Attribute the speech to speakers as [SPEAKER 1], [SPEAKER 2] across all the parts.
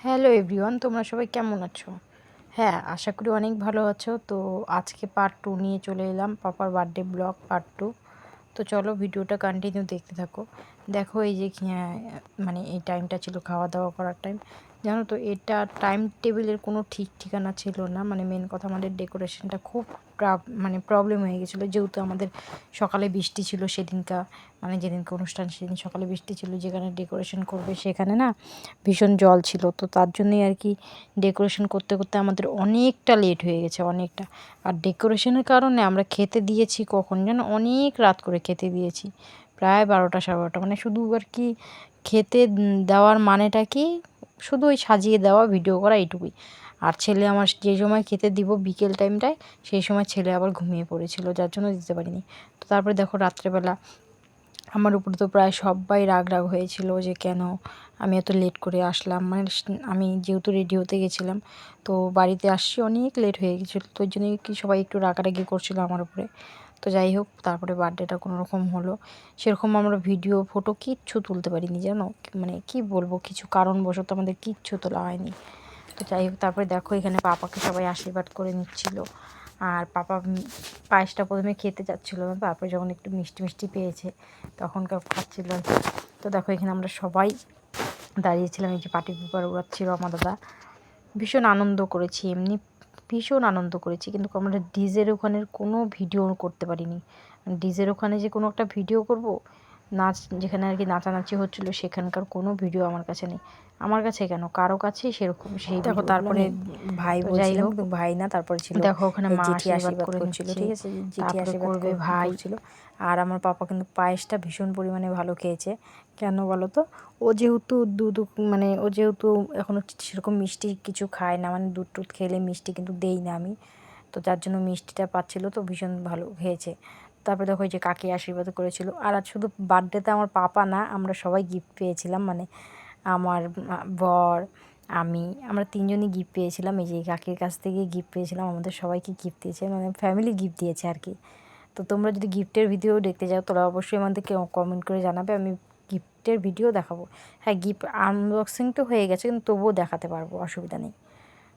[SPEAKER 1] Hello everyone, তোমরা সবাই কেমন আছো? হ্যাঁ, আশা করি অনেক ভালো আছো। তো আজকে পার্ট 2 নিয়ে চলে এলাম, পাপার বার্থডে ব্লগ পার্ট 2। তো চলো ভিডিওটা কন্টিনিউ দেখতে থাকো। দেখো এই যে মানে এই টাইমটা ছিল খাওয়া দাওয়া করার টাইম। জানো তো এটা টাইম টেবিলের কোনো ঠিক ঠিকানা ছিল না। মানে মেন কথা আমাদের ডেকোরেশনটা খুব মানে প্রবলেম হয়ে গেছিলো, যেহেতু আমাদের সকালে বৃষ্টি ছিল সেদিনকা, মানে যেদিনকে অনুষ্ঠান সেদিন সকালে বৃষ্টি ছিল। যেখানে ডেকোরেশন করবে সেখানে না ভীষণ জল ছিল। তো তার জন্যই আর কি ডেকোরেশন করতে করতে আমাদের অনেকটা লেট হয়ে গেছে, অনেকটা। আর ডেকোরেশনের কারণে আমরা খেতে দিয়েছি কখন যেন, অনেক রাত করে খেতে দিয়েছি, প্রায় 12টা 12:30। মানে শুধু আর কি খেতে দেওয়ার মানেটা কি, শুধু ওই সাজিয়ে দেওয়া ভিডিও করা এইটুকুই। আর ছেলে আমার যে সময় খেতে দিব বিকেল টাইমটায়, সেই সময় ছেলে আবার ঘুমিয়ে পড়েছিল, যার জন্য দিতে পারিনি। তো তারপরে দেখো রাত্রেবেলা আমার উপরে তো প্রায় সবাই রাগ রাগ হয়েছিল যে কেন আমি এত লেট করে আসলাম। মানে আমি যেহেতু রেডি হতে গেছিলাম, তো বাড়িতে আসছি অনেক লেট হয়ে গেছিলো, তো ওই জন্যই কি সবাই একটু রাগারাগি করছিল আমার উপরে। তো যাই হোক, তারপরে বার্থডেটা কোনো রকম হলো। সেরকম আমরা ভিডিও ফটো কিচ্ছু তুলতে পারিনি, জানো, মানে কি বলবো, কিছু কারণবশত আমাদের কিচ্ছু তোলা হয়নি। তো যাই হোক, তারপরে দেখো এখানে পাপাকে সবাই আশীর্বাদ করে নিচ্ছিল। আর পাপা পায়েসটা প্রথমে খেতে চাচ্ছিলো না, তারপরে যখন একটু মিষ্টি মিষ্টি পেয়েছে তখন খাচ্ছিল আর কি। তো দেখো এখানে আমরা সবাই দাঁড়িয়েছিলাম, এই যে পার্টি পেপার উড়াচ্ছিল আমার দাদা। ভীষণ আনন্দ করেছি, এমনি ভীষণ আনন্দ করেছি, কিন্তু আমরা ডিজের ওখানের কোনো ভিডিও করতে পারিনি। ডিজের ওখানে যে কোনো একটা ভিডিও করব, নাচ যেখানে আর কি নাচানাচি হচ্ছিলো সেখানকার কোনো ভিডিও আমার কাছে নেই। আমার কাছে কেন, কারো কাছেই সেরকম সেই
[SPEAKER 2] দেখো
[SPEAKER 1] ভিডিওগুলো
[SPEAKER 2] তারপরে
[SPEAKER 1] নেই।
[SPEAKER 2] ভাই
[SPEAKER 1] তো যাই
[SPEAKER 2] বলছিলাম,
[SPEAKER 1] হোক,
[SPEAKER 2] কিন্তু ভাই না, তারপরে ছিল
[SPEAKER 1] দেখো ওখানে মা
[SPEAKER 2] জেঠি
[SPEAKER 1] আশীর্বাদ
[SPEAKER 2] আশীর্বাদ
[SPEAKER 1] করে
[SPEAKER 2] করছিল,
[SPEAKER 1] নিচ্ছে,
[SPEAKER 2] ঠিক আছে, জেঠি
[SPEAKER 1] তারপরে
[SPEAKER 2] আশীর্বাদ
[SPEAKER 1] করবে ভাই।
[SPEAKER 2] করছিল। আর আমার পাপা কিন্তু পায়েসটা ভীষণ পরিমাণে ভালো খেয়েছে। কেন বলো তো, ও যেহেতু দুধ, মানে ও যেহেতু এখনও সেরকম মিষ্টি কিছু খায় না, মানে দুধ টুধ খেলে মিষ্টি কিন্তু দেই না আমি, তো যার জন্য মিষ্টিটা পাচ্ছিল, তো ভীষণ ভালো খেয়েছে। তারপরে দেখো এই যে কাকি আশীর্বাদ করেছিল। আর শুধু বার্থডেতে আমার পাপা না, আমরা সবাই গিফট পেয়েছিলাম, মানে আমার বর, আমরা তিনজনই গিফট পেয়েছিলাম। এই যে কাকির কাছ থেকে গিফট পেয়েছিলাম, আমাদের সবাইকে গিফট দিয়েছে, মানে ফ্যামিলি গিফট দিয়েছে আর কি। তো তোমরা যদি গিফটের ভিডিও দেখতে চাও তোমরা অবশ্যই আমাদেরকে কমেন্ট করে জানাবে, আমি গিফটের ভিডিও দেখাবো। হ্যাঁ, গিফট আনবক্সিং তো হয়ে গেছে, কিন্তু তবুও দেখাতে পারবো, অসুবিধা নেই।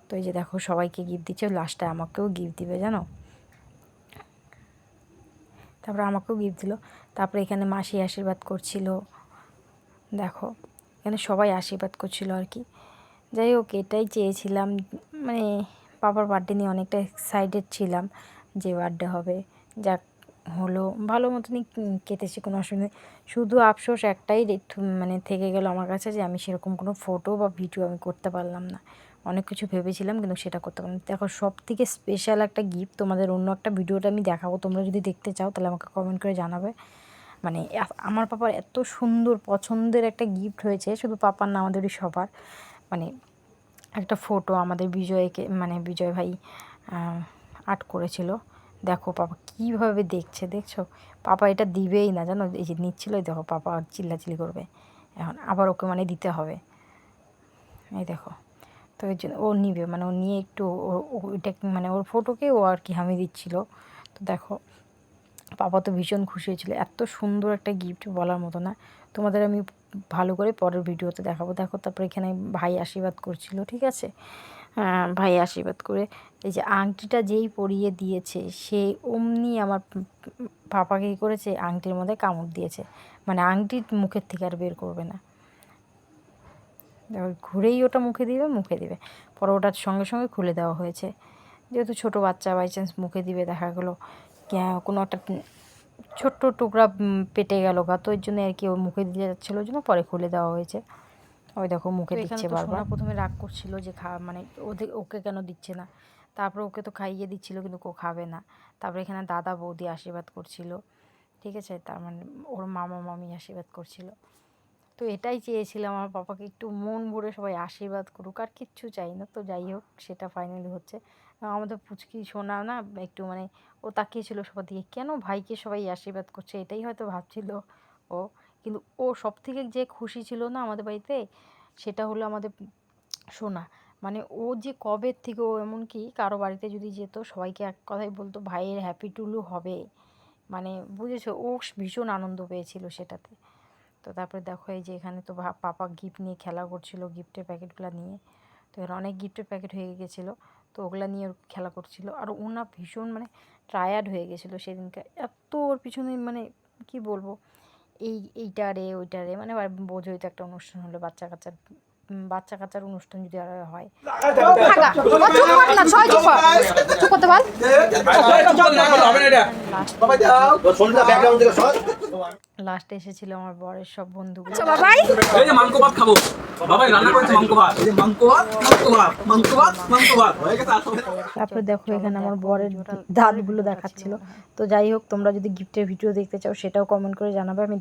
[SPEAKER 2] তো এই যে দেখো সবাইকে গিফট দিচ্ছে, লাস্টে আমাকেও গিফট দিবে, জানো। তারপরে আমাকেও গিফট দিল। তারপরে এখানে মাসি আশীর্বাদ করছিল, দেখো এখানে সবাই আশীর্বাদ করছিল আর কি। যাই হোক, এটাই চেয়েছিলাম, মানে বাবার বার্থডে নিয়ে অনেকটা এক্সাইটেড ছিলাম যে বার্থডে হবে। যাক, হলো ভালো মতনই কেটেছে, কোনো অসুবিধা নেই। শুধু আফসোস একটাই মানে থেকে গেল আমার কাছে, যে আমি সেরকম কোনো ফটো বা ভিডিও আমি করতে পারলাম না। অনেক কিছু ভেবেছিলাম কিন্তু সেটা করতে পারলাম না। দেখো সব থেকে স্পেশাল একটা গিফট তোমাদের অন্য একটা ভিডিওটা আমি দেখাবো, তোমরা যদি দেখতে চাও তাহলে আমাকে কমেন্ট করে জানাবে। মানে আমার পাপার এত সুন্দর পছন্দের একটা গিফট হয়েছে, শুধু পাপার না আমাদেরই সবার। মানে একটা ফটো আমাদের বিজয়কে, মানে বিজয় ভাই আর্ট করেছিল। দেখো পাপা কীভাবে দেখছে, দেখছো? পাপা এটা দিবেই না, জানো, এই যে নিচ্ছিলোই, দেখো পাপা আর চিল্লাচিল্লি করবে এখন, আবার ওকে মানে দিতে হবে। এই দেখো, তো এর জন্য ও নিবে, মানে ও নিয়ে একটু ওইটা মানে ওর ফটোকে ও আর কি হামি দিচ্ছিল। তো দেখো পাপা তো ভীষণ খুশি হয়েছিল, এত সুন্দর একটা গিফট বলার মতো না। তোমাদের আমি ভালো করে পরের ভিডিওতে দেখাবো। দেখো তারপরে এখানে ভাই আশীর্বাদ করছিল, ঠিক আছে। ভাই আশীর্বাদ করে এই যে আংটিটা যেই পরিয়ে দিয়েছে, সে অমনি আমার পাপাকে কী করেছে, আংটির মধ্যে কামড় দিয়েছে, মানে আংটি মুখের থেকে আর বের করবে না। ঘুরেই ওটা মুখে দিবে, পরে ওটার সঙ্গে সঙ্গে খুলে দেওয়া হয়েছে, যেহেতু ছোটো বাচ্চা, বাই চান্স মুখে দিবে, দেখা গেলো কোনো একটা ছোট্ট টুকরা পেটে গেল গা, তো ওই জন্য আর কি ও মুখে দিতে যাচ্ছিলো, ওই জন্য পরে খুলে দেওয়া হয়েছে। ওই দেখো মুখে দিচ্ছে বারবার। সোনা প্রথমে রাগ করছিল যে মানে ওকে কেন দিচ্ছে না, তারপরে ওকে তো খাইয়ে দিচ্ছিল কিন্তু ও খাবে না। তারপরে এখানে দাদা বৌদি আশীর্বাদ করছিল, ঠিক আছে, তার মানে ওর মামা মামি আশীর্বাদ করছিল। তো এটাই চেয়েছিলাম, আমার পাপাকে একটু মন ভরে সবাই আশীর্বাদ করুক, আর কিচ্ছু চাই না। তো যাই হোক, সেটা ফাইনালি হচ্ছে। আমাদের পুচকি সোনা না একটু মানে ও তাকিয়েছিল সবার দিকে, কেন ভাইকে সবাই আশীর্বাদ করছে, এটাই হয়তো ভাবছিল ও। কিন্তু ও সব থেকে যে খুশি ছিল না আমাদের বাড়িতে, সেটা হলো আমাদের সোনা। মানে ও যে কবের থেকে, ও এমনকি কারো বাড়িতে যদি যেত সবাইকে এক কথাই বলতো ভাইয়ের হ্যাপি টুলু হবে, মানে বুঝেছো, ও ভীষণ আনন্দ পেয়েছিল সেটাতে। তো তারপরে দেখো এই যে এখানে তো পাপা গিফট নিয়ে খেলা করছিল, গিফটের প্যাকেটগুলো নিয়ে। তো এখানে অনেক গিফটের প্যাকেট হয়ে গেছিলো, তো ওগুলা নিয়ে ওর খেলা করছিল। আর ও না ভীষণ মানে টায়ার্ড হয়ে গেছিলো সেদিনকে, এত ওর পিছনে মানে কি বলবো, এইটা রে ওইটা রে, মানে বোঝোই তো একটা অনুষ্ঠান হলো বাচ্চা কাচ্চার অনুষ্ঠান যদি আর হয়। লাস্টে এসেছিল আমার বরের সব বন্ধুগুলো।
[SPEAKER 3] এই যে মাংস ভাত খাবো, বাবাই রান্না করেছে মাংস ভাত, এই যে মাংস ভাত হয়ে গেছে।
[SPEAKER 2] তারপরে দেখো এখানে আমার বরের দাঁতগুলো দেখাচ্ছিল। তো যাই হোক, তোমরা যদি গিফটের ভিডিও দেখতে চাও সেটাও কমেন্ট করে জানাবে, আমি